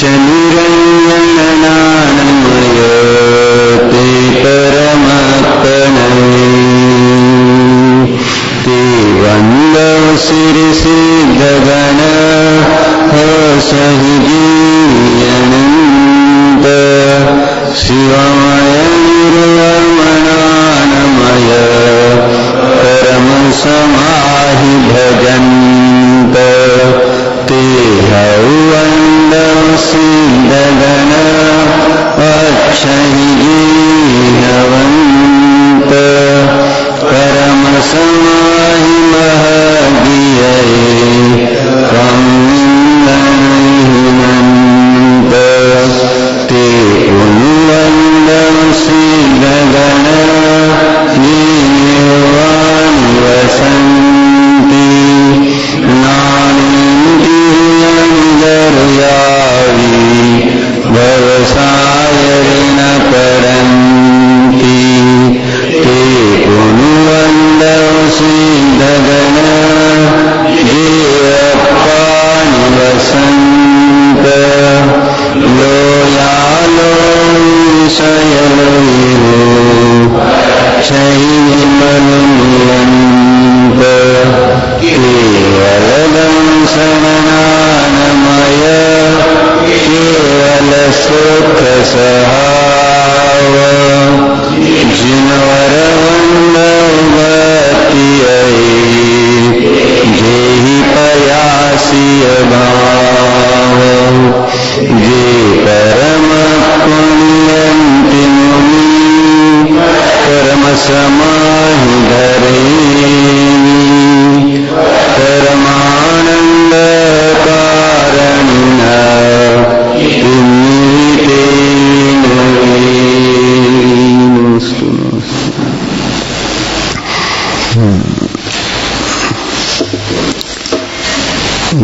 निरञ्जननानमय ते परमात्मने ते वन्दौ सिरसिद्धगण सहिजीयनन्त शिवमय निर्वमनानमय परमसमाहि भजन्त ते हौवन्दौ सिद्धगण अक्षयीनवन्त परमसमाहि महदीयये त्वं निन्दनहिमन्त ते पुण्वन्दं सिद्धगण ये निर्वाणि वसन्ति नानन्ति यन्दर्यावि भवसायरेण परन्ति ते पुण्वन्दं सिद्धगण ये अप्पानि वसन्त लोयालो विषयलो क्षयिमनुयन्त केवलदंशननानमय केवलसुखसहाव जिनवरवन्दवतीयै जेहि पयासिय भाव जे परमपुण्यन्ति मुनि परमसमाहि धरेणि परमानन्दकारणिन पुण्यतेन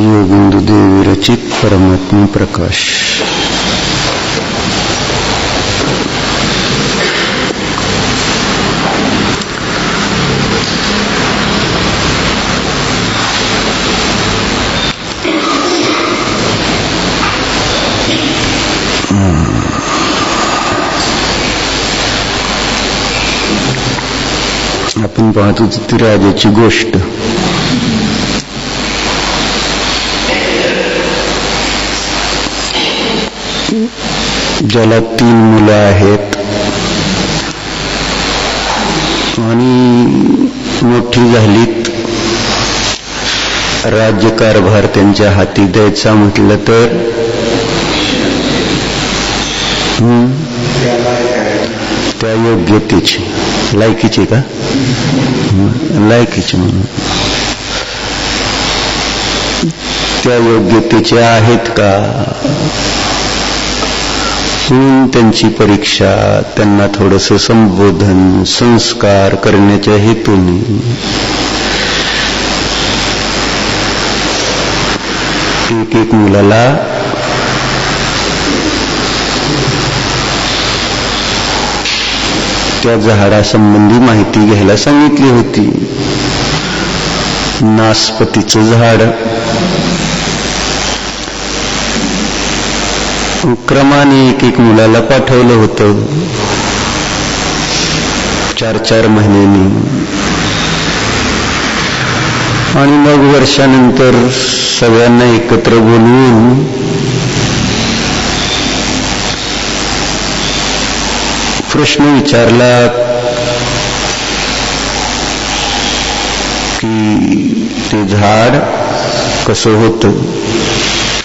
योगिंदु देवी रचित परमात्मा प्रकाश। आपण पाहतो ती राजाची गोष्ट। ज्याला 3 मुलं आहेत आणि मोठी झालीत, राज्यकारभार त्यांच्या हाती द्यायचा म्हटलं तर त्या योग्यतेची लायकीची का लायकीची म्हणून त्या योग्यतेचे आहेत का त्यांची परीक्षा, त्यांना थोडंसं संबोधन संस्कार करण्याच्या हेतूने एक मुलाला त्या झाडासंबंधी माहिती घ्यायला सांगितली होती। नासपतीचं झाड क्रमाने एक मुलाला पाठवलं होतं 4-4 महिन्यांनी, आणि मग वर्षानंतर सगळ्यांना एकत्र बोलवून प्रश्न विचारला की ते झाड कसं होतं,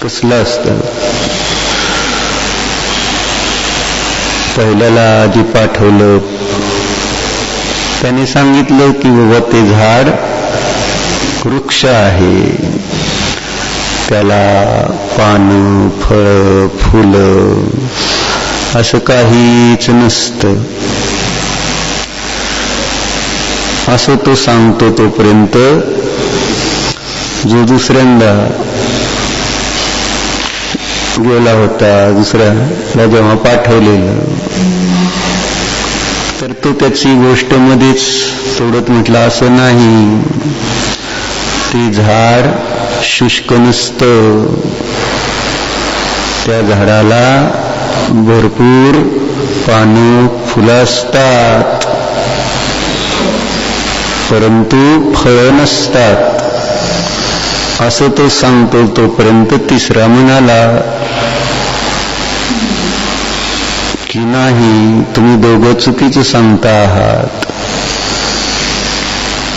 कसलं असतं। पहिल्याला आधी पाठवलं, त्याने सांगितलं की बाबा ते झाड वृक्ष आहे, त्याला पानं फळं फुलं असं काहीच नसतं। असं तो सांगतो तोपर्यंत जो दुसऱ्यांदा गेला होता, दुसऱ्याला जेव्हा पाठवलेलं, तर तो त्याची गोष्ट मध्येच तोडत म्हटला, असं नाही, ते झाड शुष्क नसतं, वृक्षा झाडाला भरपूर पानं फुलं असतात, परंतु फळं नसतात असं तो सांगतो. तोपर्यंत तिसरा म्हणाला की नाही, तुम्ही दोघं चुकीचं सांगता आहात.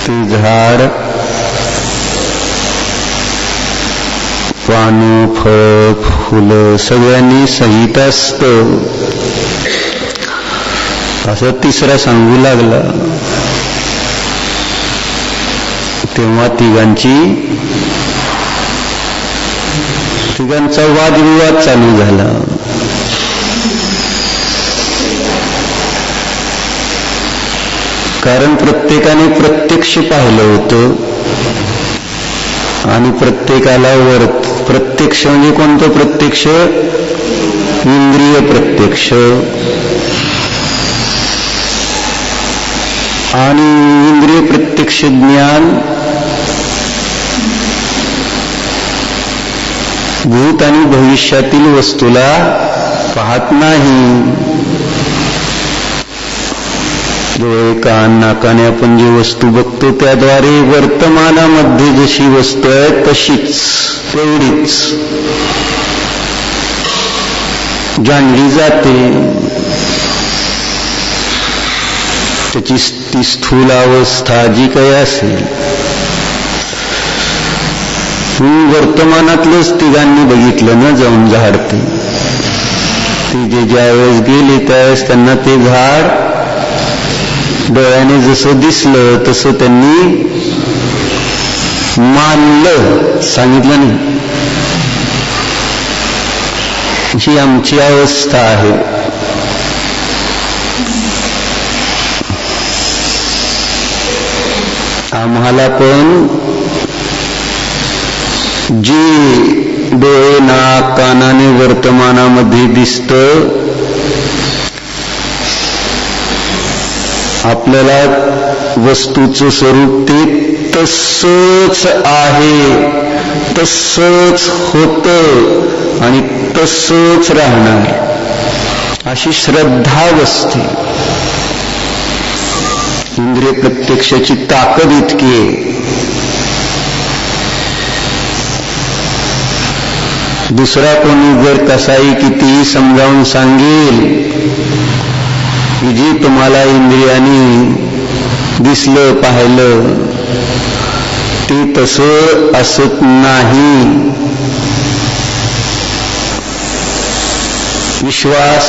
ते झाड पानं फळ फुलं सगळ्यांनी सहित असतं असं तिसरा सांगू लागला. तेव्हा तिघांचा वादविवाद चालू झाला. कारण प्रत्येकाने प्रत्यक्ष पाहिलं होतं आणि प्रत्येकाला प्रत्यक्ष म्हणजे कोणतं प्रत्यक्ष? इंद्रिय प्रत्यक्ष. आणि इंद्रिय प्रत्यक्ष ज्ञान भूत आणि भविष्यातील वस्तूला पाहत नाही. डोळे कान नाकाने आपण जी वस्तू बघतो त्याद्वारे वर्तमानामध्ये जशी वस्तू आहे तशीच तेवढीच जाणली जाते. त्याची ती स्थूल अवस्था जी काही असेल, वर्तमानातलंच तिघांनी बघितलं ना जाऊन झाड. ते जे ज्यावेळेस गेले त्यावेळेस त्यांना ते झाड डोळ्याने जसं दिसलं तसं त्यांनी मानलं, सांगितलं नाही. ही आमची अवस्था आहे. आम्हाला पण जे डोळे नाक कानाने वर्तमानामध्ये दिसतं, आपल्याला वस्तूचं स्वरूप ते तसंच आहे, तसंच होतं आणि तसंच राहणार अशी श्रद्धा बसते. इंद्रिय प्रत्यक्षाची ताकद इतकी आहे. दुसरा कोणी जर कसाही कितीही समजावून सांगेल की जे तुम्हाला इंद्रियाने दिसलं पाहिलं ते तसं असत नाही, विश्वास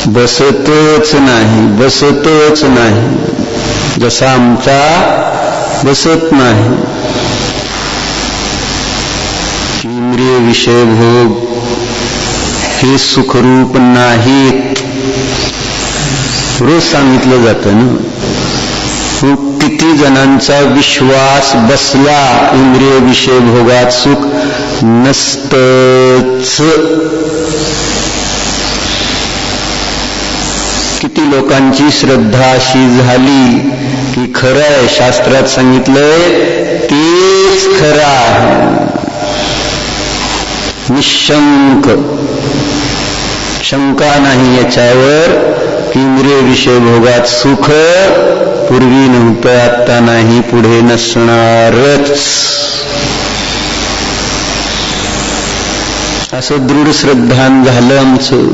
बसतच नाही, जसा आमचा बसत नाही. इंद्रिय विषय भोग हे सुखरूप नाहीत. रोज सांगितलं जातं ना. किती जणांचा विश्वास बसला इंद्रिय विषय भोगात सुख नसतंच. किती लोकांची श्रद्धा अशी झाली की खरं आहे, शास्त्रात सांगितलंय तेच खरं आहे, निशंक, शंका नाही याच्यावर की इंद्रिय विषय भोगात सुख पूर्वी नव्हतं, आता नाही, पुढे नसणारच. असं दृढ श्रद्धान झालं आमचं.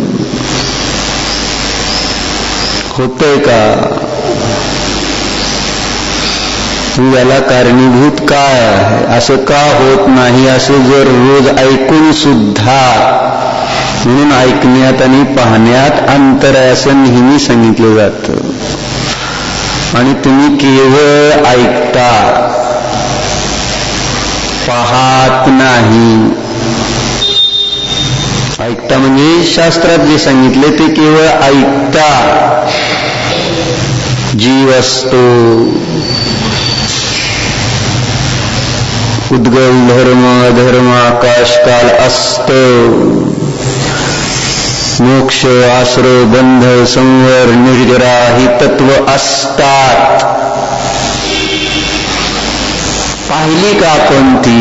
होतंय का? याला कारणीभूत काय आहे, असं का होत नाही असं जर रोज ऐकून सुद्धा, म्हणून ऐकण्यात आणि पाहण्यात अंतर आहे असं नेहमी सांगितलं जातं. आणि तुम्ही केवळ ऐकता, पाहत नाही. ऐकता म्हणजे शास्त्रात जे सांगितले ते केवळ ऐकता. जीव असतो, उद्गल धर्म अधर्म आकाश काल असतं, मोक्ष आश्रय बंध संवर निर्जरा ही तत्व असतात. पाहिली का कोणती?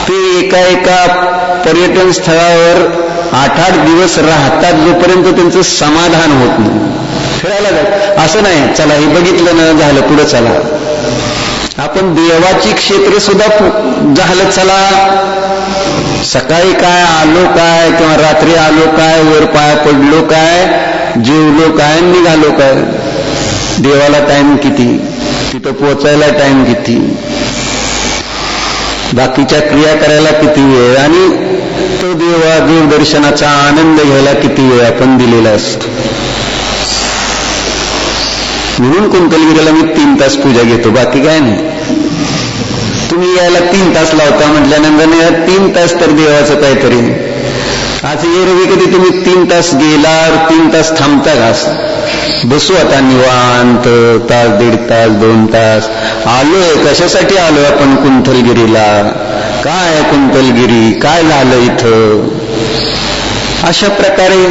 ते एका पर्यटन स्थळावर 8-8 दिवस राहतात, जोपर्यंत त्यांचं समाधान होत नाही. फिरायला जात असं नाही, चला हे बघितलं ना झालं पुढं चला. आपण देवाची क्षेत्र सुद्धा झालं चला, सकाळी काय आलो काय किंवा रात्री आलो काय, वर पाया पडलो काय, जेवलो काय, निघालो काय. देवाला टाइम किती, तिथं पोचायला टाइम किती, बाकीच्या क्रिया करायला किती वेळ, आणि तो देवदर्शनाचा आनंद घ्यायला किती वेळ आपण दिलेला असतो. म्हणून कुंतलगिरीला मी 3 तास पूजा घेतो, बाकी काय नाही. तुम्ही यायला 3 तास लावता म्हटल्यानंतर 3 तास तर देवाचं काहीतरी. आज एरवी कधी तुम्ही 3 तास गेला 3 तास थांबता का? बसू आता निवांत, तास 1.5 तास 2 तास. आलोय कशासाठी आलोय आपण कुंतलगिरीला, काय कुंतलगिरी, काय झालं इथं, अशा प्रकारे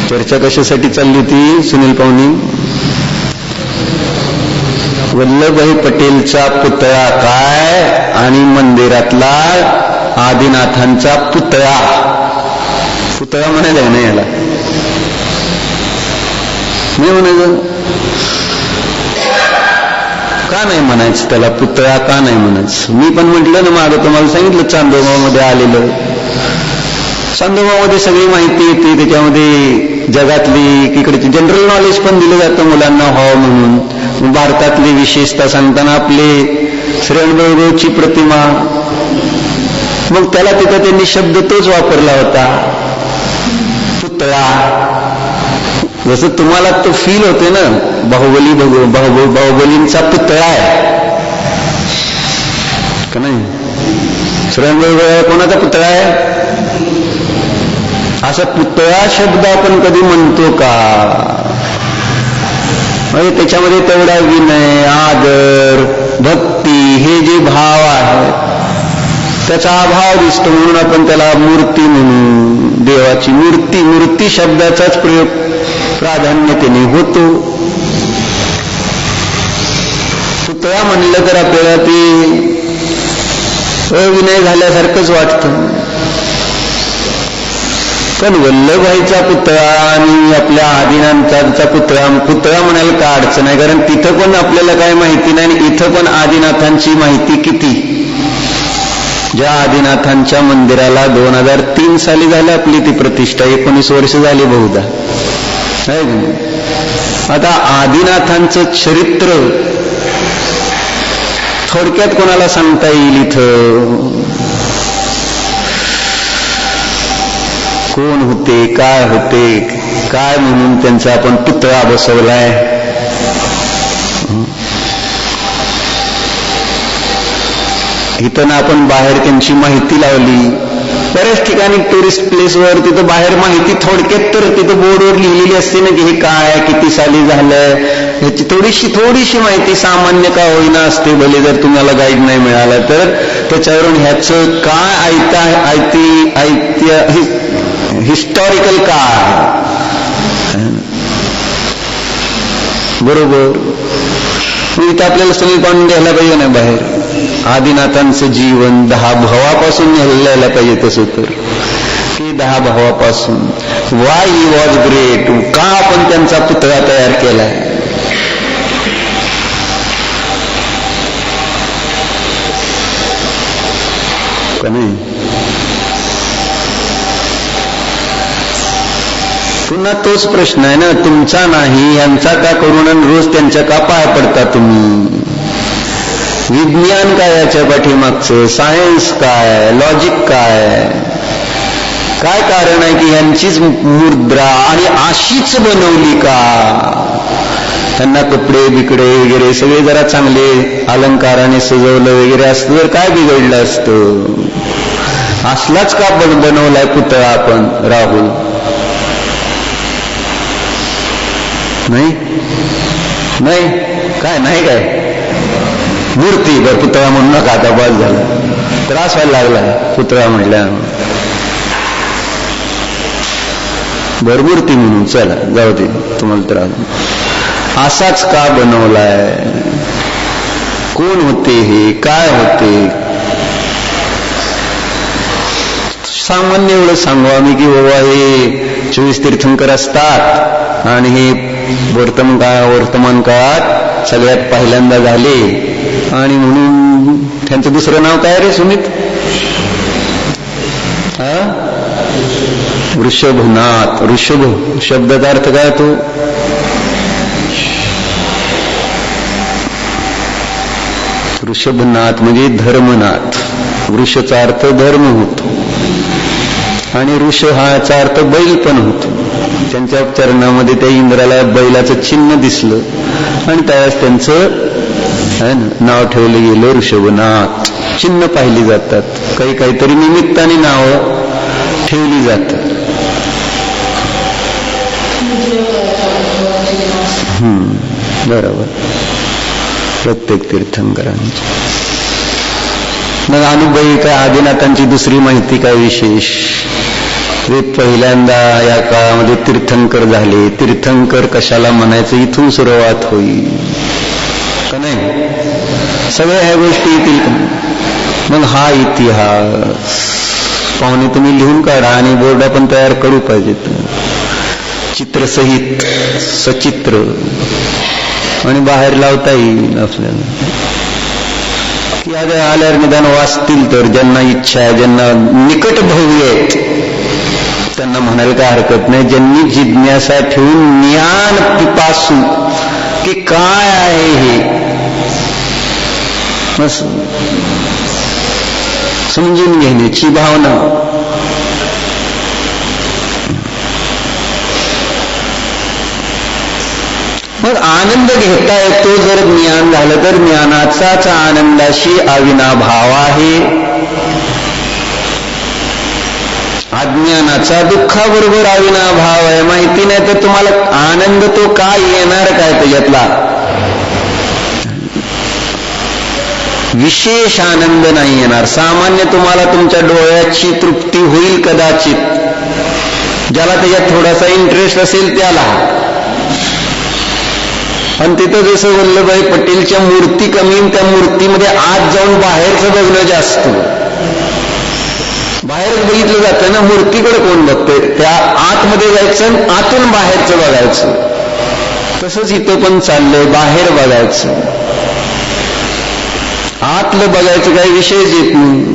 चर्चा कशासाठी चालली होती सुनील पाहुणी? वल्लभभाई पटेलचा पुतळा काय आणि मंदिरातला आदिनाथांचा पुतळा. पुतळा म्हणायला नाही याला, नाही म्हणायचं का, नाही म्हणायचं त्याला पुतळा का नाही म्हणायचं. मी पण म्हटलं ना मागं, तुम्हाला सांगितलं चांदोबामध्ये आलेलं. चांदोबामध्ये सगळी माहिती येते, त्याच्यामध्ये जगातली इकडची जनरल नॉलेज पण दिलं जातं मुलांना व्हावं म्हणून. भारतातली विशेषता सांगताना आपले श्रीअण्णभाऊची प्रतिमा, मग त्याला तिथं त्यांनी शब्द तोच वापरला होता, पुतळा. जसं तुम्हाला तो फील होते ना, बाहुबलींचा पुतळा आहे का नाही, श्रीअण्णभाऊ कोणाचा पुतळा आहे, असा पुतळा शब्द आपण कधी म्हणतो का? म्हणजे त्याच्यामध्ये तेवढा विनय, आदर, भक्ती हे जे भाव आहेत त्याचा अभाव दिसतो, म्हणून आपण त्याला मूर्ती म्हणू. देवाची मूर्ती, मूर्ती शब्दाचाच प्रयोग प्राधान्यतेने होतो. पुतळा म्हणलं तर आपल्याला ते अविनय झाल्यासारखंच वाटतं. पण वल्लभभाईचा पुतळा आणि आपल्या आदिनाथांचा पुतळा म्हणायला का अडचण आहे, कारण तिथं पण आपल्याला काय माहिती नाही आणि इथं पण आदिनाथांची माहिती किती. ज्या आदिनाथांच्या मंदिराला 2003 साली झाली आपली ती प्रतिष्ठा, 19 वर्ष झाली बहुधा. आता आदिनाथांचं चरित्र थोडक्यात कोणाला सांगता येईल इथं? कोण होते, काय होते, काय म्हणून त्यांचा आपण पुतळा बसवलाय. इथं ना आपण बाहेर त्यांची माहिती लावली. बऱ्याच ठिकाणी टुरिस्ट प्लेसवर तिथं बाहेर माहिती थोडक्यात तर तिथं बोर्डवर लिहिलेली असते ना की हे काय, किती साली झालंय, ह्याची थोडीशी माहिती सामान्य का होईना असते. भले जर तुम्हाला गाईड नाही मिळाला तर त्याच्यावरून ह्याचं काय हिस्टॉरिकल काय बरोबर. इथं आपल्याला सुनील पाहुणे घ्यायला पाहिजे ना बाहेर आदिनाथांचं जीवन 10 भावापासून न्यायला पाहिजे. तसं तर की 10 भावापासून वाय ही वॉज ग्रेट, का आपण त्यांचा पुतळा तयार केलाय. का नाही? पुन्हा तोच प्रश्न आहे ना, तुमचा नाही यांचा का करून रोज त्यांच्या का पाय पडता तुम्ही? विज्ञान काय याच्या पाठीमागचं, सायन्स काय, लॉजिक काय, काय कारण आहे की यांचीच मुद्रा आणि अशीच बनवली का? त्यांना कपडे बिकडे वगैरे सगळे जरा चांगले अलंकाराने सजवलं वगैरे असतं तर काय बिघडलं असतं? असलाच का बनवलाय पुतळा आपण राहुल? नाही काय नाही, काय मूर्ती बर पुतळा म्हणून नका, आता बस झाला, त्रास व्हायला लागला पुतळा म्हणल्या. भरमूर्ती म्हणून चला जाऊ दे तुम्हाला त्रास. असाच का बनवलाय? कोण होते हे? काय होते? सामान्य एवढं सांगू आम्ही की बाबा हे 24 तीर्थंकर असतात आणि हे वर्तमान काळात सगळ्यात पहिल्यांदा झाले आणि म्हणून त्यांचं दुसरं नाव काय रे सुमित? वृषभनाथ. वृषभ शब्दाचा अर्थ काय तो? वृषभनाथ म्हणजे धर्मनाथ. वृषचा अर्थ धर्म होतो आणि ऋष हाचा अर्थ बैल पण होतो. त्यांच्या चरणामध्ये त्या इंद्राला बैलाचं चिन्ह दिसलं आणि त्यावेळेस त्यांचं नाव ठेवलं गेलं ऋषभनाथ. चिन्ह पाहिली जातात, काहीतरी निमित्ताने नावं ठेवली जातात. बरोबर. प्रत्येक तीर्थंकरांची. मग अनुभवी काय आदिनाथांची दुसरी माहिती काय विशेष? ते पहिल्यांदा या काळामध्ये तीर्थंकर झाले. तीर्थंकर कशाला म्हणायचं इथून सुरुवात होईल का नाही? सगळ्या ह्या गोष्टी येतील. मग हा इतिहास पाहुणे तुम्ही लिहून काढा आणि बोर्ड पण तयार करू पाहिजेत, चित्रसहित सचित्र, आणि बाहेर लावता येईल आपल्याला. की आता आल्यावर निदान वाचतील तर, ज्यांना इच्छा आहे, ज्यांना निकट भव्य आहेत त्यांना म्हणायला काय हरकत नाही. ज्यांनी जिज्ञासा ठेवून ज्ञान पिपासू की काय आहे हे समजून घेण्याची भावना. मग आनंद घेता येतो जर ज्ञान झालं तर. ज्ञानाचाच आनंदाशी अविनाभाव आहे. अज्ञानाचा दुःखाबरोबर अविनाभाव आहे. माहिती नाही तर तुम्हाला आनंद तो काय येणार काय त्याच्यातला? विशेष आनंद नाही येणार. सामान्य तुम्हाला तुमच्या डोळ्याची तृप्ती होईल कदाचित, ज्याला त्याच्यात थोडासा इंटरेस्ट असेल त्याला. आणि तिथं जसं वल्लभभाई पटेलच्या मूर्ती कमी, त्या मूर्तीमध्ये आत जाऊन बाहेरचं बघणं जास्त. बाहेरच बघितलं जातं ना, मूर्तीकडे कोण बघतंय? त्या आतमध्ये जायचं, आतून बाहेरचं बघायचं. तसंच इथं पण चाललंय, बाहेर बघायचं, आतलं बघायचं काही विषयच येत नाही.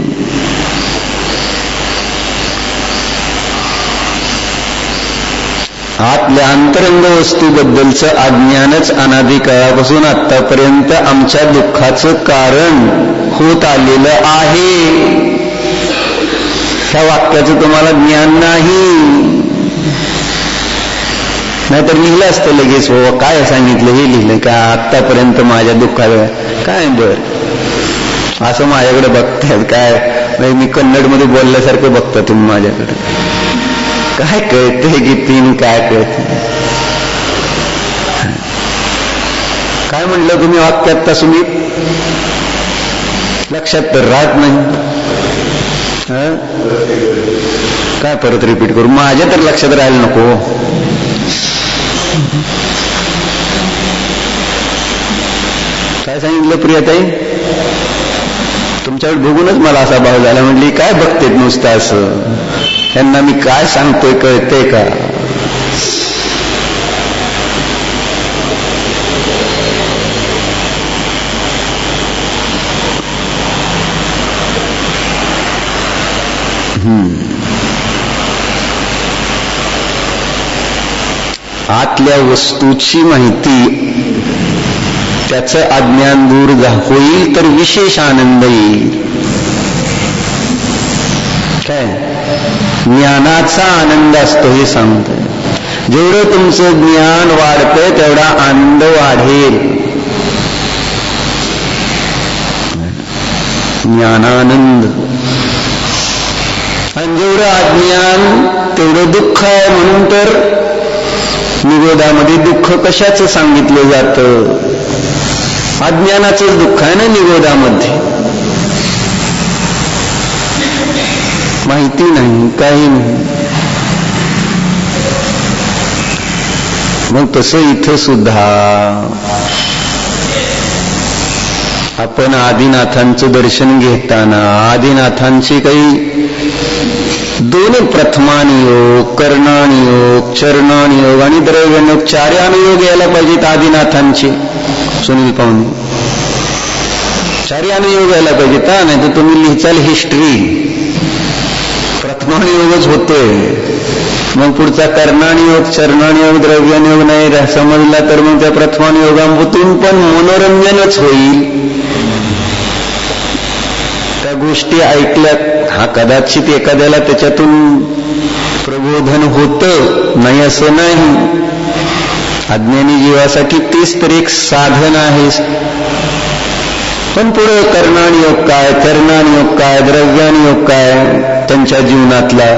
आतल्या अंतरंग वस्तूबद्दलचं अज्ञानच अनादी काळापासून आतापर्यंत आमच्या दुःखाचं कारण होत आलेलं आहे. ह्या वाक्याचं तुम्हाला ज्ञान नाही, नाहीतर लिहिलं असतं लगेच. बाबा काय सांगितलं हे लिहिलं का? आतापर्यंत माझ्या दुःखाला काय बर असं माझ्याकडे बघतायत काय? मी कन्नडमध्ये बोलल्यासारखं बघता तुम्ही माझ्याकडे. काय कळते की तीन काय कळते? काय म्हटलं तुम्ही वाक्यात तसं मी लक्षात तर राहत नाही. काय परत रिपीट करू? माझ्या तर लक्षात राहायला नको. काय सांगितलं प्रियाताई? तुमच्याकडे बघूनच मला असा भाव झाला. म्हटली काय बघतेत नुसतं असं? त्यांना मी काय सांगतोय कळतंय का? आतल्या वस्तूची माहिती, त्याचं अज्ञान दूर होईल तर विशेष आनंद येईल. काय ज्ञानाचा आनंद असतो हे सांगतोय. जेवढं तुमचं ज्ञान वाढतंय तेवढा आनंद वाढेल. ज्ञानानंद. आणि जेवढं अज्ञान तेवढं दुःख आहे. म्हणून तर निवेदामध्ये दुःख कशाचं सांगितलं जातं? अज्ञानाचंच दुःख आहे ना निवेदामध्ये. माहिती नाही, काही नाही. मग तसं इथं सुद्धा आपण आदिनाथांचं दर्शन घेताना आदिनाथांचे काही दोन्ही प्रथमानुयोग, कर्णानुयोग, चरणानुयोग आणि द्रव्यानुयोग चार्यानुयोग यायला पाहिजेत आदिनाथांचे. सुनील पाहुणे, चार्यानुयोग यायला पाहिजेत. नाही तर तुम्ही लिहिचाल हिस्ट्री, प्रथमानुयोगच होतोय. मग पुढचा कर्णानुयोग, चरणानुयोग, द्रव्यानुयोग नाही समजला तर मग त्या प्रथमानुयोगामधून पण मनोरंजनच होईल. त्या गोष्टी ऐकल्यात, हा कदाचित एखाद्याला त्याच्यातून प्रबोधन होतं नाही असं नाही. अज्ञानी जीवासाठी तेच तर एक साधन आहे. पण पुढे कर्णानुयोग काय, चरणानुयोग काय, द्रव्यानुयोग काय, त्यांच्या जीवनातला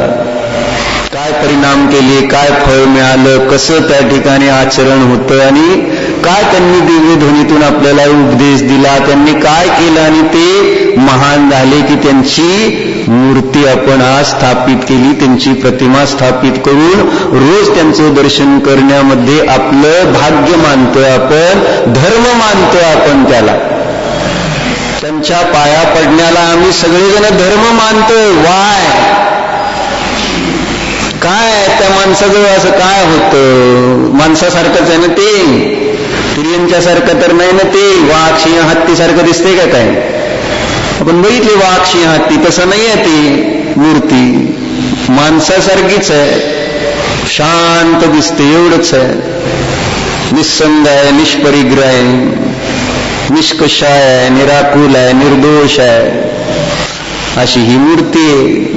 काय परिणाम केले, काय फळ मिळालं, कसं त्या ठिकाणी आचरण होतं आणि काय त्यांनी दिव्य ध्वनीतून आपल्याला उपदेश दिला, त्यांनी काय केलं आणि ते महान झाले की त्यांची मूर्ती आपण आज स्थापित केली, त्यांची प्रतिमा स्थापित करून रोज त्यांचं दर्शन करण्यामध्ये आपलं भाग्य मानतोय आपण, धर्म मानतोय आपण त्याला. त्यांच्या पाया पडण्याला आम्ही सगळेजण धर्म मानतोय. वाय काय त्या माणसाजवळ असं काय होतं? माणसासारखंच आहे ना ते, तिर्यंच्या सारखं तर नाही ना ते. वाघ सिंह हत्ती सारखं दिसते का काय? आपण बघितले वाघ सिंह हत्ती, तसं नाही आहे ती मूर्ती, माणसासारखीच आहे, शांत दिसते एवढंच आहे. निस्संग आहे, निष्परिग्रह आहे, निष्कषाय आहे, निराकुल आहे, निर्दोष आहे, अशी ही मूर्ती आहे.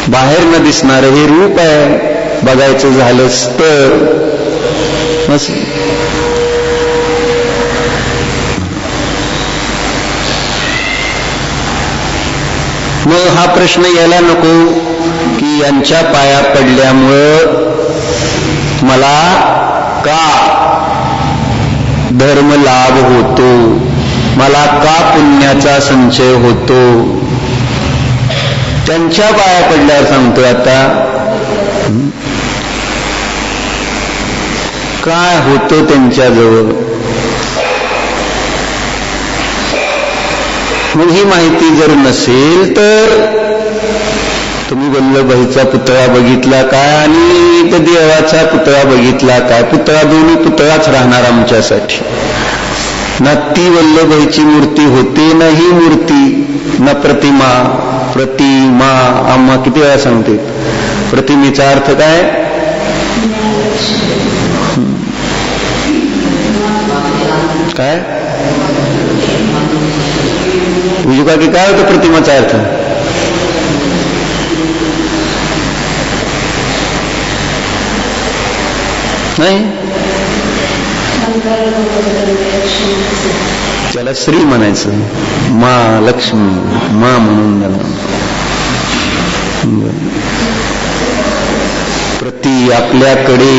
बाहेर न दिसणारं हे रूप आहे. बघायचं झालंच तर मग हा प्रश्न यायला नको की यांच्या पाया पडल्यामुळं मला का धर्म लाभ होतो, मला का पुण्याचा संचय होतो. त्यांच्या पाया पडल्यावर सांगतोय आता काय होतं त्यांच्याजवळ. मग ही माहिती जर नसेल तर तुम्ही वल्लभाईचा पुतळा बघितला काय आणि तर देवाचा पुतळा बघितला काय? पुतळा दोन्ही पुतळाच राहणार आमच्यासाठी. ना ती वल्लभाईची मूर्ती होते ना ही मूर्ती, ना प्रतिमा. प्रतिमा आम्हा किती वेळा सांगते. प्रतिमेचा अर्थ काय? काय विजुका की काय होतं प्रतिमाचा अर्थ? नाही, त्याला श्री म्हणायचं. मा लक्ष्मी, मा म्हणून झालं. प्रति आपल्याकडे,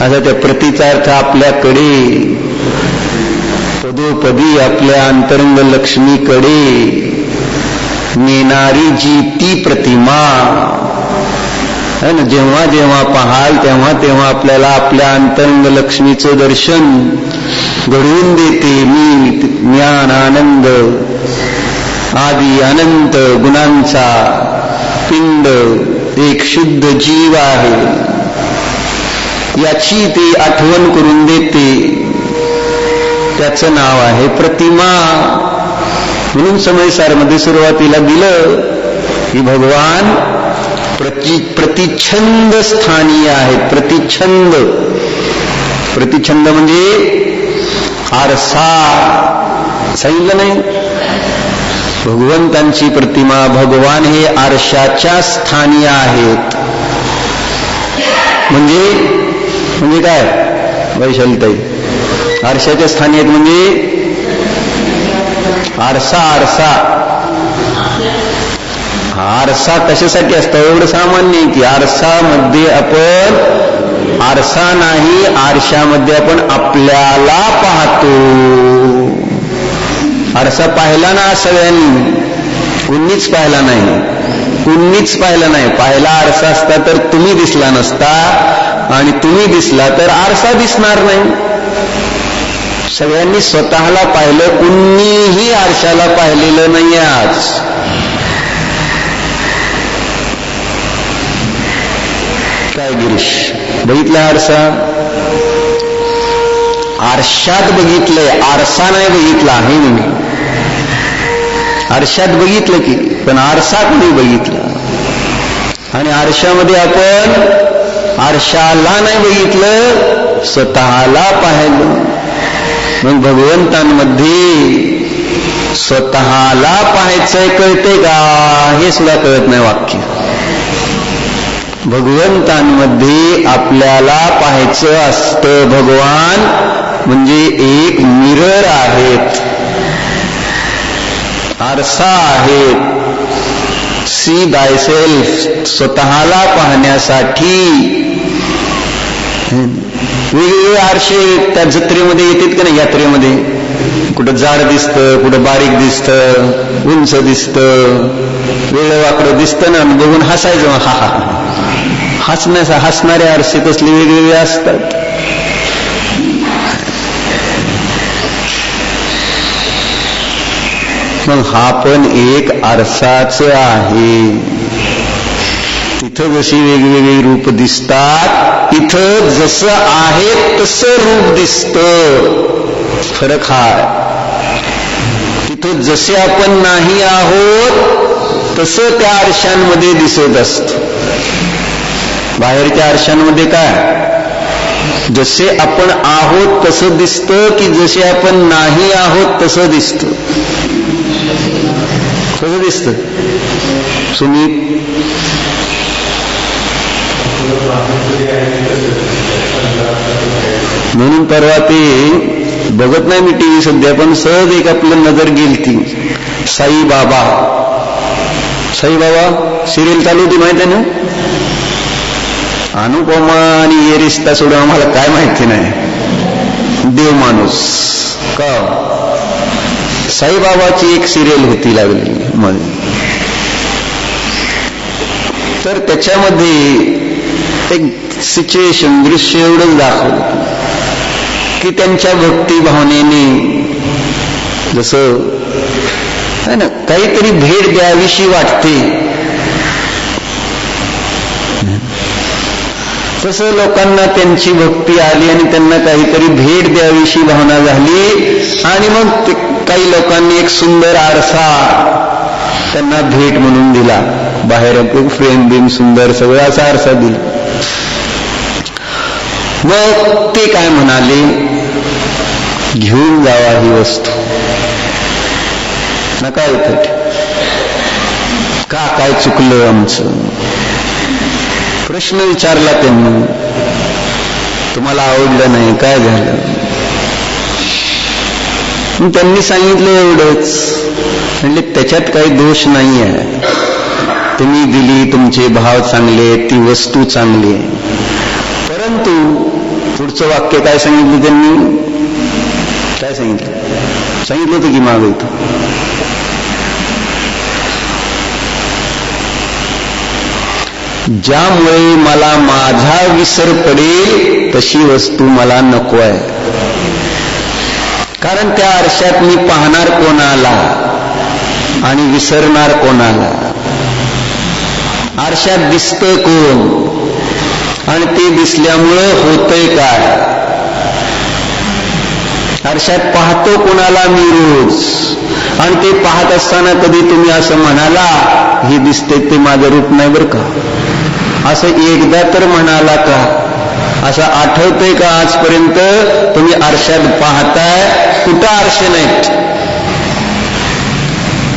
आता त्या प्रतीचा अर्थ आपल्याकडे, पदोपदी आपल्या अंतरंग लक्ष्मीकडे नेणारी जी ती प्रतिमा है ना. जेव्हा जेव्हा पाहाल तेव्हा तेव्हा आपल्याला आपल्या अंतरंग लक्ष्मीचं दर्शन घडवून देते. मी ज्ञान आनंद आदी अनंत गुणांचा पिंड एक शुद्ध जीव आहे याची ती आठवण करून देते. त्याचं नाव आहे प्रतिमा. म्हणून समयसारमध्ये सुरुवातीला दिलं की भगवान प्रतिछंद स्थानीय आहेत. प्रतिछंद, प्रतिछंद म्हणजे आरसा सांगितलं नाही. भगवंतांची प्रतिमा, भगवान हे आरशाच्या स्थानी आहेत. म्हणजे काय वैशालीताई? आरशाच्या स्थानी आहेत म्हणजे आरसा. आरसा कशासाठी असतो? एवढं सामान्य आहे की आरसामध्ये आपण, आरसा नाही, आरशामध्ये आपण आपल्याला पाहतो. आरसा पाहिला ना सगळ्यांनी, कुणीच पाहिला नाही, कुणीच पाहिला नाही. पाहिला आरसा असता तर तुम्ही दिसला नसता, आणि तुम्ही दिसला तर आरसा दिसणार नाही. सगळ्यांनी स्वतःला पाहिलं, कुणीही आरशाला पाहिलेलं नाही. आज काय गिरीश बघितला आरसा? आरशात बघितलंय, आरसा नाही बघितला आहे. मी आरशात बघितलं की, पण आरसात नाही बघितला. आणि आरशामध्ये आपण आरशाला नाही बघितलं, स्वतःला पाहिलं. मग भगवंतांमध्ये स्वतःला पाहायचंय कळते का? हे सुद्धा कळत नाही वाक्य. भगवंतांमध्ये आपल्याला पाहायचं असतं. भगवान म्हणजे एक मिरर आहेत, आरसा आहेत. सी दाय सेल्फ, स्वतःला पाहण्यासाठी वेगवेगळे आरशे त्या जत्रेमध्ये येतात का नाही? यात्रेमध्ये कुठं जाड दिसतं, कुठं बारीक दिसतं, उंच दिसतं, वेगळं वाकडं दिसतं ना, बघून हसायचं. हा हा हसणारे आरसे कसले वेगवेगळे असतात. मग हा पण एक आरसाच आहे. तिथं जशी वेगवेगळी रूप दिसतात, इथं जसं आहे तसं रूप दिसतं. फरक हा, तिथं जसे आपण नाही आहोत तसं त्या आरशांमध्ये दिसत असतं. बाहेरच्या आरशांमध्ये काय, जसे आपण आहोत तसं दिसतं की जसे आपण नाही आहोत तसं दिसतं? कसं दिसतं सुमित? म्हणून परवा ते बघत नाही मी टीव्ही सध्या, पण सहज एक आपलं नजर गेलती. साईबाबा सिरियल चालू होती माहिती आहे ना? अनुपमा आणि ये रिश्ता सोडून आम्हाला काय माहिती नाही. देव माणूस का साईबाबाची एक सिरियल होती लागली मग. तर त्याच्यामध्ये एक सिच्युएशन, दृश्य एवढंच दाखवलं की त्यांच्या भक्ती भावनेने जसं है ना काहीतरी भेट द्यावीशी वाटते, तसं लोकांना त्यांची भक्ती आली आणि त्यांना काहीतरी भेट द्यावीशी भावना झाली. आणि मग काही लोकांनी एक सुंदर आरसा त्यांना भेट म्हणून दिला. बाहेर फ्रेम बिम सुंदर सगळं असा आरसा दिला. मग ते काय म्हणाले, घेऊन जावा ही वस्तू, नका इथं. का काय चुकलं आमचं? प्रश्न विचारला त्यांनी. तुम्हाला आवडलं नाही, काय झालं? त्यांनी सांगितलं एवढंच, म्हणजे त्याच्यात काही दोष नाही आहे. तुम्ही दिली, तुमचे भाव चांगले, ती वस्तू चांगली आहे. परंतु पुढचं वाक्य काय सांगितलं त्यांनी? काय सांगितलं होतं की मागं इथं, ज्यामुळे मला माझा विसर पडेल तशी वस्तू मला नको आहे. कारण त्या आरशात मी पाहणार कोणाला आणि विसरणार कोणाला? आरशात दिसतंय कोण आणि ते दिसल्यामुळं होतंय काय? आरशात पाहतो कोणाला मी रोज, आणि ते पाहत असताना कधी तुम्ही असं म्हणाला हे दिसते ते माझं रूप नाही बरं का, असं एकदा तर म्हणाला का? असं आठवतंय का आजपर्यंत तुम्ही आरशात पाहताय? कुठं आरसे नाहीत.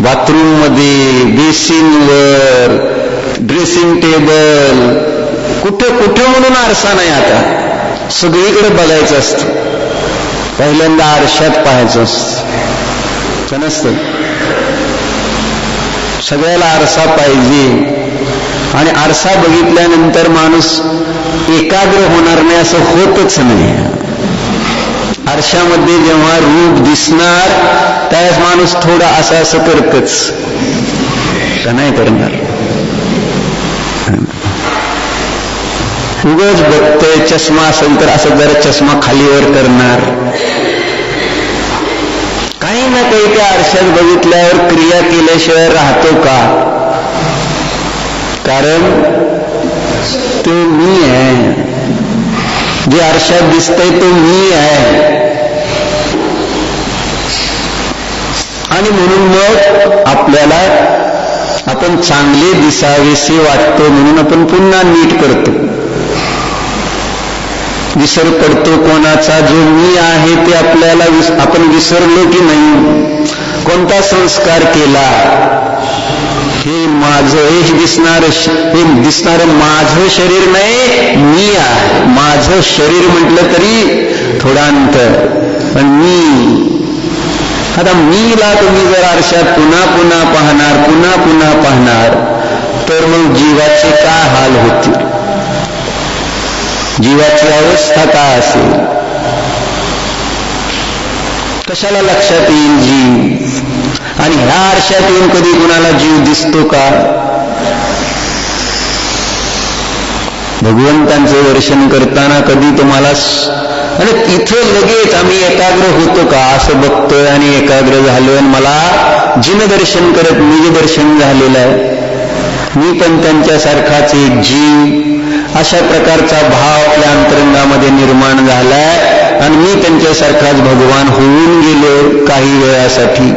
बाथरूम मध्ये, बेसिनवर, ड्रेसिंग टेबल, कुठं म्हणून आरसा नाही. आता सगळीकडे बघायचं असतं. पहिल्यांदा आरशात पाहायचं असतं नसतं. सगळ्याला आरसा पाहिजे. आणि आरसा बघितल्यानंतर माणूस एकाग्र होणार नाही असं होतच नाही. आरशामध्ये जेव्हा रूप दिसणार त्यावेळेस माणूस थोडा असं करतच. का नाही करणार? उगाच बघतोय, चष्मा असेल तर असं जरा चष्मा खालीवर करणार. काही ना काही त्या आरशात बघितल्यावर क्रिया केल्याशिवाय राहतो का? कारण तो मी आहे, जे आरशात दिसतंय तो मी आहे. आणि म्हणून मग आपल्याला आपण चांगले दिसावेसे वाटतो म्हणून आपण पुन्हा नीट करतो. विसर पडतो कोणाचा? जो मी आहे ते आपल्याला आपण विसरलो की नाही? कोणता संस्कार केला? हे माझं, हे दिसणारं माझं शरीर नाही, मी आहे. माझं शरीर म्हटलं तरी थोडं अंतर, पण मी. आता मीला तुम्ही जर आरशात पुन्हा पुन्हा पाहणार तर मग जीवाचे काय हाल होतील? जीवाची अवस्था काय असेल? कशाला लक्षात येईल जीव? आणि ह्या आरशात येऊन कधी कुणाला जीव दिसतो का? भगवंतांचं दर्शन करताना कधी तुम्हाला आणि तिथं लगेच आम्ही एकाग्र होतो का? असं बघतोय आणि एकाग्र झालोय आणि मला जिन दर्शन करत निज दर्शन झालेलं आहे, मी पण त्यांच्यासारखाच एक जीव, अशा प्रकारचा भाव आपल्या अंतरंगामध्ये निर्माण झालाय आणि मी त्यांच्यासारखाच भगवान होऊन गेलो काही वेळासाठी.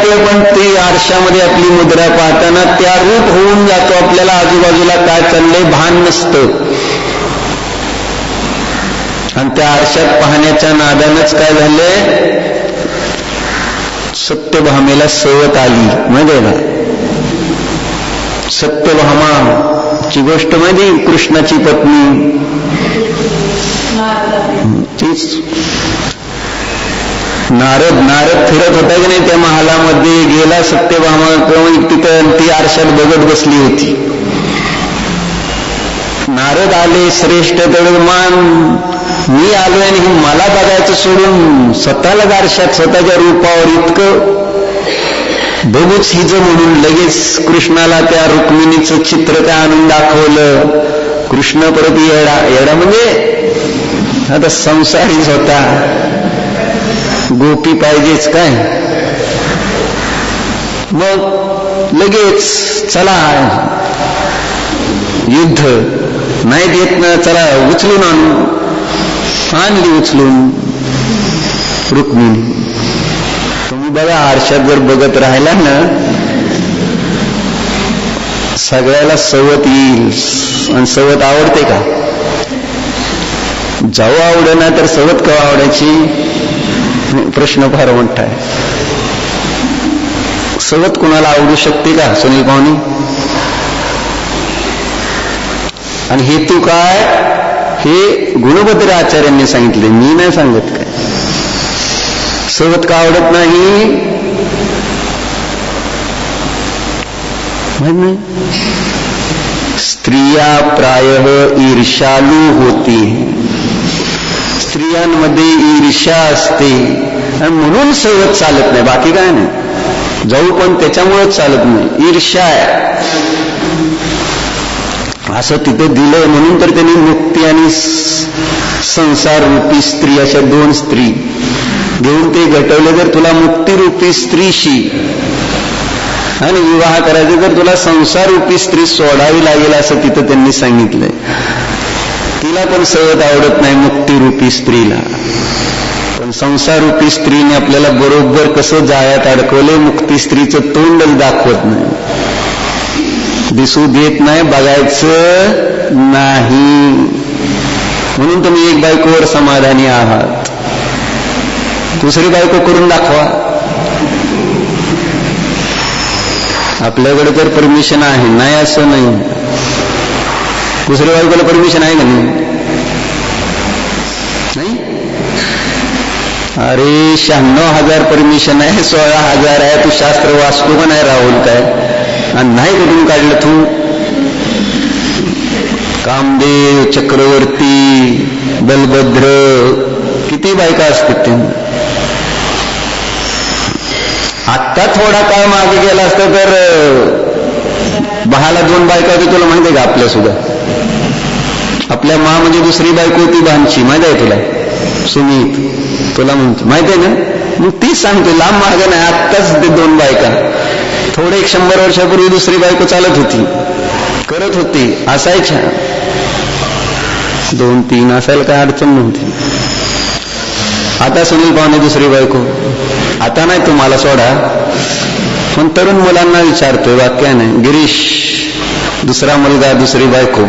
आपण ते आरशामध्ये आपली मुद्रा पाहताना त्या रूप होऊन जातो. आपल्याला आजूबाजूला काय चाललंय भान नसतं. आणि त्या आरशात पाहण्याच्या नादानच काय झालंय? सत्यभामेला सवत आली. माहिती ना सत्यभामाची गोष्ट माहिती? कृष्णाची पत्नी तीच. नारद फिरत होता की नाही त्या महालामध्ये, गेला सत्यभामा तिथं ती आरशात बघत बसली होती. नारद आले, श्रेष्ठ तळमान मी आलोय आणि मला बघायचं सोडून स्वतःला आरशात स्वतःच्या रूपावर इतकं बघूच हिजं म्हणून लगेच कृष्णाला त्या रुक्मिणीचं चित्र त्या आणून दाखवलं. कृष्ण परत येडा म्हणजे आता संसारीच होता, गोपी पाहिजेच काय. मग लगेच चला युद्ध नाही देत ना, चला उचलून आणली उचलून रुक्मिणी. तुम्ही बघा आरशात जर बघत राहिला ना सगळ्याला सवत येईल. आणि सवत आवडते का? जाऊ आवडे ना तर सवत का आवडायची? प्रश्न फार मोठा आहे. सवत कुणाला आवडू शकते का सुनील पाहुणे? आणि हेतू काय? हे गुणभद्र आचार्यांनी सांगितले, मी नाही सांगत. काय सवत का आवडत नाही? माहित नाही. स्त्रिया प्रायः ईर्ष्यालू होती. स्त्रियांमध्ये ईर्ष्या असते आणि म्हणून सवत चालत नाही, बाकी काय नाही. जाऊ पण त्याच्यामुळेच चालत नाही, ईर्ष्या आहे. असं तिथं दिलं म्हणून तर त्यांनी मुक्ती आणि संसार रूपी स्त्री अशा दोन स्त्री घेऊन ते घटवले. जर तुला मुक्ती रूपी स्त्रीशी आणि विवाह करायचे तर तुला संसार रूपी स्त्री सोडावी लागेल असं तिथं त्यांनी सांगितलंय. तिला पण सवत आवडत नाही मुक्ती रूपी स्त्रीला, पण संसार रूपी स्त्रीने आपल्याला बरोबर कसं जाळ्यात अडकवले. मुक्ती स्त्रीचं तोंडच दाखवत नाही, दिसू देत नाही, बघायचं नाही. म्हणून तुम्ही एक बायकोवर समाधानी आहात, दुसरी बायको करून दाखवा. आपल्याकडे तर परमिशन आहे, नाही असं नाही. दुसऱ्या बायकोला परमिशन आहे का नाही? अरे 96,000 परमिशन आहे, 16,000 आहे. तू शास्त्र वाचतो का नाही राहुल? काय आणि नाही कुठून काढलं तू? कामदेव, चक्रवर्ती, बलभद्र, किती बायका असतात त्यांना. आत्ता थोडा काळ मागे गेला असता तर बहाला 2 बायका होती, तुला माहिती आहे का? आपल्या सुद्धा आपल्या मा म्हणजे दुसरी बायको होती बांची, माहिती आहे तुला? सुनीत, तुला म्हणतो माहिती आहे ना? मग तीच सांगतो, लांब मागे नाही, आत्ताच ते 2 बायका. थोडे 100 वर्षापूर्वी दुसरी बायको चालत होती, करत होती, असायच्या 2-3 असायला काय अडचण नव्हती. आता सुनील पाहुणे दुसरी बायको, आता नाही तुम्हाला सोडा, पण तरुण मुलांना विचारतोय, वाक्य नाही, गिरीश दुसरा मुलगा दुसरी बायको,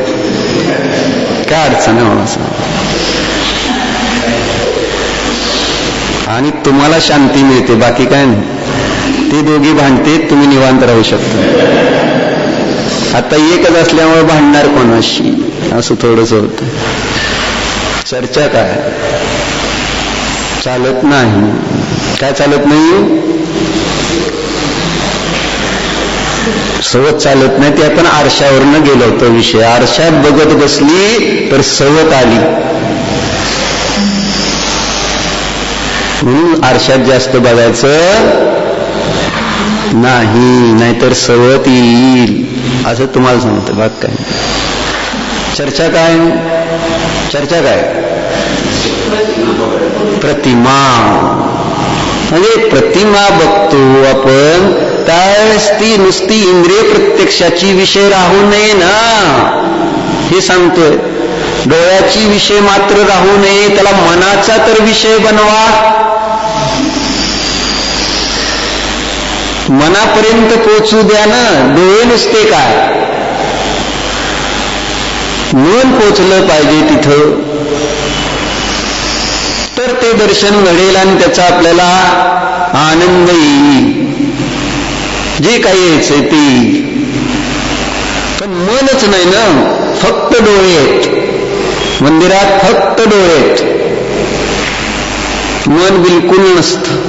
काय अडचण आहे मला? आणि तुम्हाला शांती मिळते, बाकी काय नाही. ती दोघी भांडते, तुम्ही निवांत राहू शकता. आता एकच असल्यामुळे भांडणार कोणाशी, असं थोडंच होतं. चर्चा काय चालत नाही. काय चालत नाही? सवत चालत नाही. ते आपण आरशावरनं गेलो होतो विषय. आरशात बघत बसली तर सवत आली, म्हणून आरशात जास्त बघायचं नाही, नाहीतर सवत येईल, असं तुम्हाला सांगतं. बाग काय? चर्चा काय? चर्चा काय? प्रतिमा. म्हणजे प्रतिमा बघतो आपण, त्यावेळेस ती नुसती इंद्रिय प्रत्यक्षाची विषय राहू नये ना, हे सांगतोय. डोळ्याची विषय मात्र राहू नये, त्याला मनाचा तर विषय बनवा. मनापर्यंत पोचू द्या ना, डोळे नुसते काय. मन पोचलं पाहिजे तिथं, तर ते दर्शन घडेल आणि त्याचा आपल्याला आनंद येईल. जे काही यायचंय ते, पण मनच नाही ना, फक्त डोळे आहेत मंदिरात, फक्त डोळे आहेत, मन बिलकुल नसतं.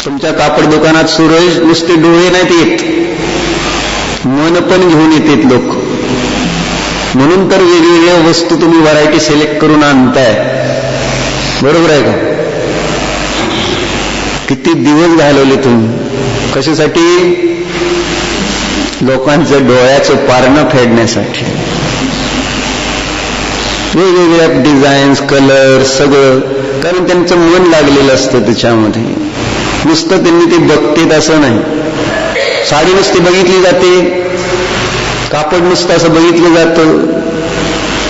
तुमच्या कापड दुकानात सूरज नुसते डोळे नाहीत येत, मन पण घेऊन येतात लोक. म्हणून तर वेगवेगळ्या वस्तू तुम्ही व्हरायटी सिलेक्ट करून आणताय, बरोबर आहे का? किती दिवस घालवले तुम्ही कशासाठी? लोकांचं डोळ्याचं पारणं फेडण्यासाठी. वेगवेगळ्या डिझाईन्स, कलर, सगळं, कारण त्यांचं मन लागलेलं असतं त्याच्यामध्ये. नुसतं त्यांनी ते बघतेत असं नाही. साडी नुसती बघितली जाते, कापड नुसतं असं बघितलं जातं,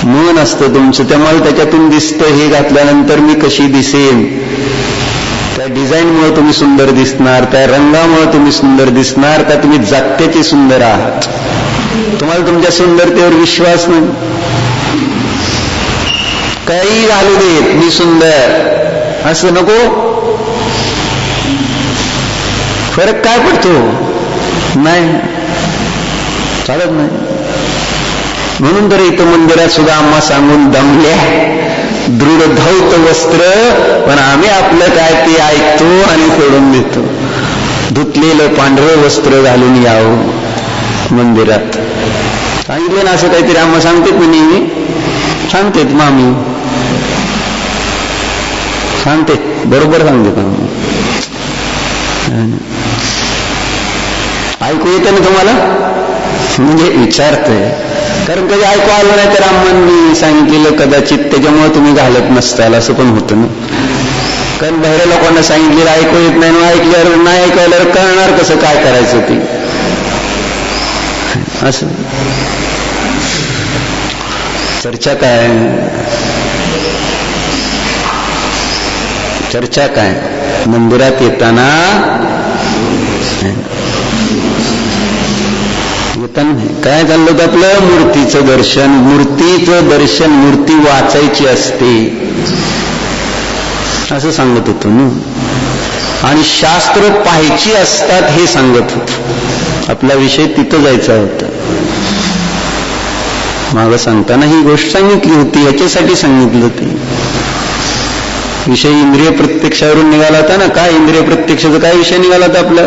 मन असतं तुमचं. त्यामुळे त्याच्यातून दिसतं, हे घातल्यानंतर मी कशी दिसेन, त्या डिझाईनमुळे तुम्ही सुंदर दिसणार, त्या रंगामुळे तुम्ही सुंदर दिसणार, का तुम्ही जात्याचे सुंदर आहात. तुम्हाला तुमच्या सुंदरतेवर विश्वास नाही. काही घालू देत, मी सुंदर असं नको. फरक काय पडतो? नाही, चालत नाही. म्हणून तर इथं मंदिरात सुद्धा आम्हा सांगून दमल्या, दृढ धौत वस्त्र, पण आम्ही आपलं काय ते ऐकतो आणि सोडून देतो. धुतलेलं पांढरं वस्त्र घालून यावं मंदिरात. सांगितलं ना असं काहीतरी आम्हा सांगतेत ना, नेहमी सांगतेत, मामी सांगतेत, बरोबर सांगतेत. ऐकू येतं ना तुम्हाला? म्हणजे विचारतंय, कारण कधी ऐकू आलं नाही तर आम्हाला सांगितलेलं कदाचित त्याच्यामुळे तुम्ही घालत नसताल, असं पण होतं ना. कारण बाहेर लोकांना सांगितलेलं ऐकू येत नाही, मग ऐकल्यावर नाही ऐकल्यावर कळणार कसं काय करायचं ते, असं. चर्चा काय? चर्चा काय? मंदिरात येताना काय चाललं होतं आपलं? मूर्तीचं दर्शन. मूर्तीचं दर्शन, मूर्ती वाचायची असते असं सांगत होतो ना. आणि शास्त्र पाहायची असतात हे सांगत होत. आपला विषय तिथं जायचा होता. मागं सांगताना ही गोष्ट सांगितली होती, याच्यासाठी सांगितलं ते. विषय इंद्रिय प्रत्यक्षावरून निघाला होता ना. काय इंद्रिय प्रत्यक्षाचा काय विषय निघाला होता आपला?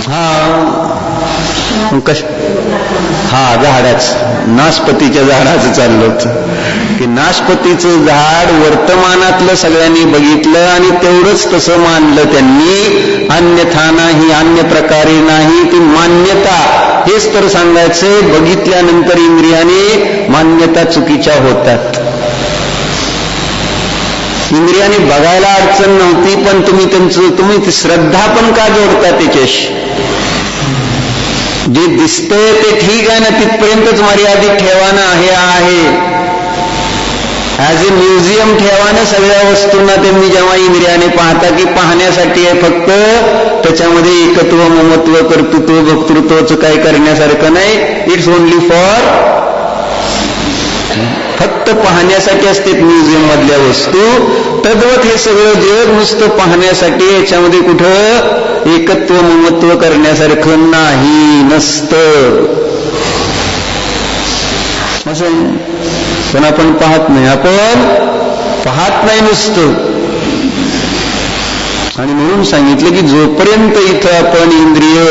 हा, हा झाडाच नाशपतीच्या झाडाचं चाललं होतं की नाशपतीचं झाड वर्तमानातलं सगळ्यांनी बघितलं आणि तेवढंच तसं मानलं त्यांनी, अन्यथा नाही, अन्य प्रकारे नाही. ती मान्यता हेच तर सांगायचंय. बघितल्यानंतर इंद्रियाने मान्यता चुकीच्या होतात. इंद्रियाने बघायला अडचण नव्हती, पण तुम्ही श्रद्धा पण का जोडता त्याच्याशी? जे दिसतंय ते ठीक आहे ना, तिथपर्यंतच मर्यादित ठेवानं हे आहे. ॲज ए म्युझियम ठेवानं सगळ्या वस्तूंना त्यांनी जेव्हा इंद्रियाने पाहता की पाहण्यासाठी आहे, फक्त त्याच्यामध्ये एकत्व, ममत्व, कर्तृत्व, भोक्तृत्वाचं काही करण्यासारखं नाही. इट्स ओनली फॉर, फक्त पाहण्यासाठी असते म्युझियम मधल्या वस्तू. तद्वत हे सगळं जग नुसतं पाहण्यासाठी, याच्यामध्ये कुठं एकत्व, ममत्व करण्यासारखं नाही, नसतं. असं पण आपण पाहत नाही, आपण पाहत नाही नुसतं. आणि म्हणून सांगितलं की जोपर्यंत इथं आपण इंद्रिय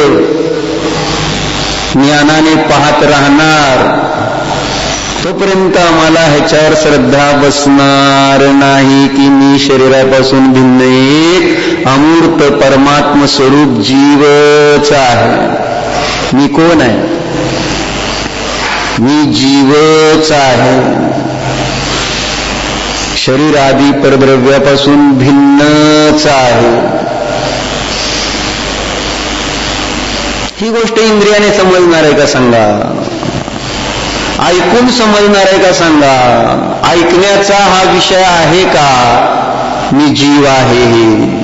ज्ञानाने पाहत राहणार तोपर्यंत आम्हाला ह्याच्यावर श्रद्धा बसणार नाही की मी शरीरापासून भिन्न एक अमूर्त परमात्म स्वरूप जीवच आहे. मी कोण आहे? मी जीवच आहे. शरीर आदी परद्रव्यापासून भिन्नच आहे. ही गोष्ट इंद्रियाने समजणार आहे का सांगा? ऐकून समजणार आहे का सांगा? ऐकण्याचा हा विषय आहे का मी जीव आहे हे?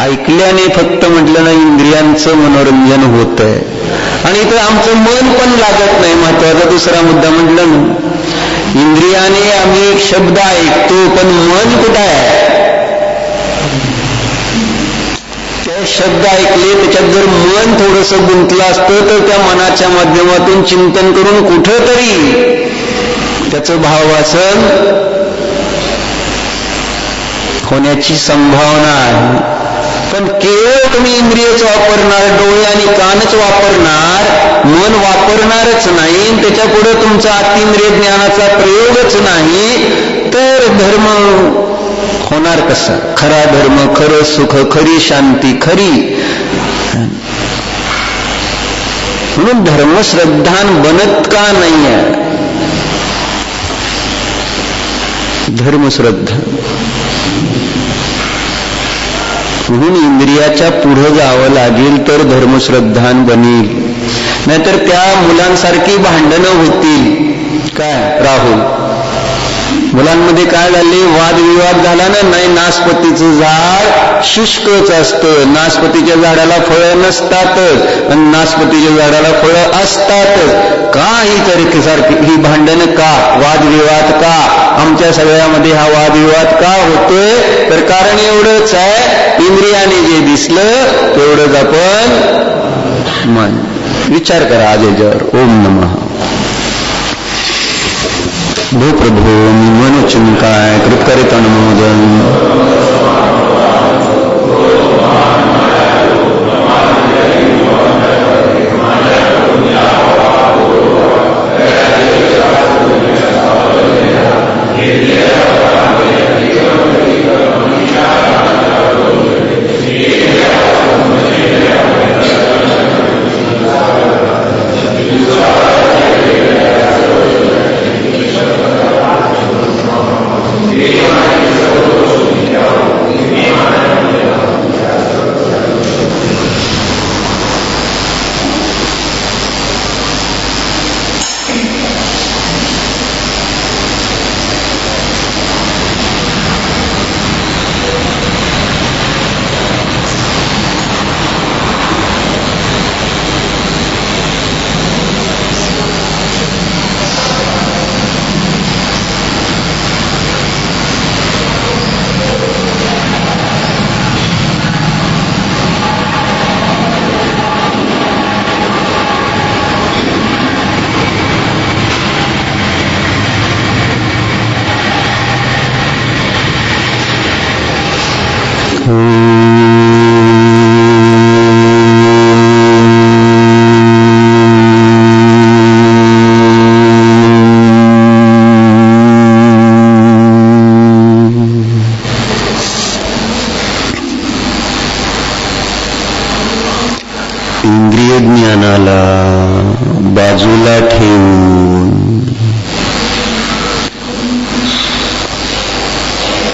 ऐकल्याने फक्त म्हटलं ना इंद्रियांचं मनोरंजन होतंय आणि इथं आमचं मन पण लागत नाही. महत्वाचा दुसरा मुद्दा म्हटलं ना, इंद्रियाने आम्ही एक शब्द ऐकतो पण मन कुठं आहे? ते शब्द ऐकले त्याच्यात जर मन थोडंसं गुंतलं असतं तर त्या मनाच्या माध्यमातून चिंतन करून कुठंतरी त्याचं भाववासन होण्याची संभावना आहे. पण केवळ तुम्ही इंद्रियच वापरणार, डोळे आणि कानच वापरणार, मन वापरणारच नाही, त्याच्या पुढे तुमचा अतींद्रिय ज्ञानाचा प्रयोगच नाही, तर धर्म होणार कसा? खरा धर्म, खरं सुख, खरी शांती, खरी. म्हणून धर्मश्रद्धान बनत का नाही आहे? धर्मश्रद्धा म्हणून इंद्रियाच्या पुढे जावं लागेल तर धर्मश्रद्धान बनेल. नाहीतर त्या मुलांसारखी भांडणं होतील. काय राहुल, मुलांमध्ये काय झाले? वादविवाद झाला ना. नाही, नाशपतीचं झाड शुष्कच असतं, नाशपतीच्या झाडाला फळं नसतातच आणि नाशपतीच्या झाडाला फळं असतातच. का ही सारखी ही भांडणं का, वादविवाद का? आमच्या सगळ्यामध्ये हा वादविवाद का होतोय? तर कारण एवढंच आहे, इंद्रियाने जे दिसलं तेवढंच आपण मन. विचार करा आज याच्यावर. ओम नमः. भो प्रभो मन चिंकाय कृपकरित अनुमोदन. इंद्रिय ज्ञानाला बाजूला ठेवून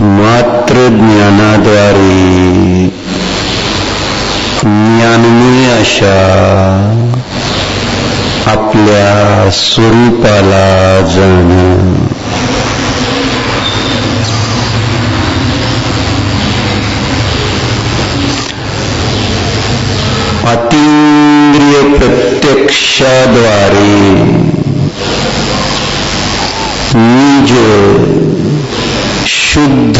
मात्र ज्ञानाद्वारे ज्ञानमय अशा आपल्या स्वरूपाला जाणं. अतींद्रिय प्रत्यक्षाद्वारे निज शुद्ध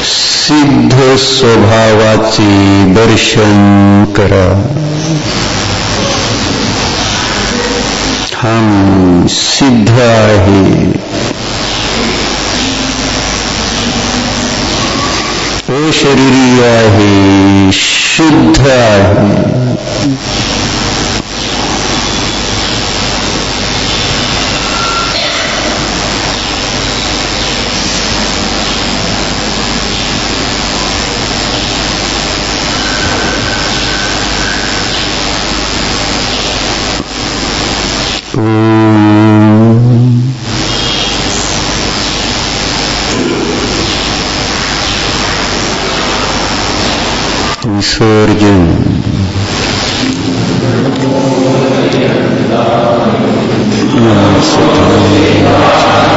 सिद्ध स्वभावाचे दर्शन करा. हम सिद्ध आहे, अशरीरी आहे, शुद्ध आहे. विसर्जन. नमस्ते.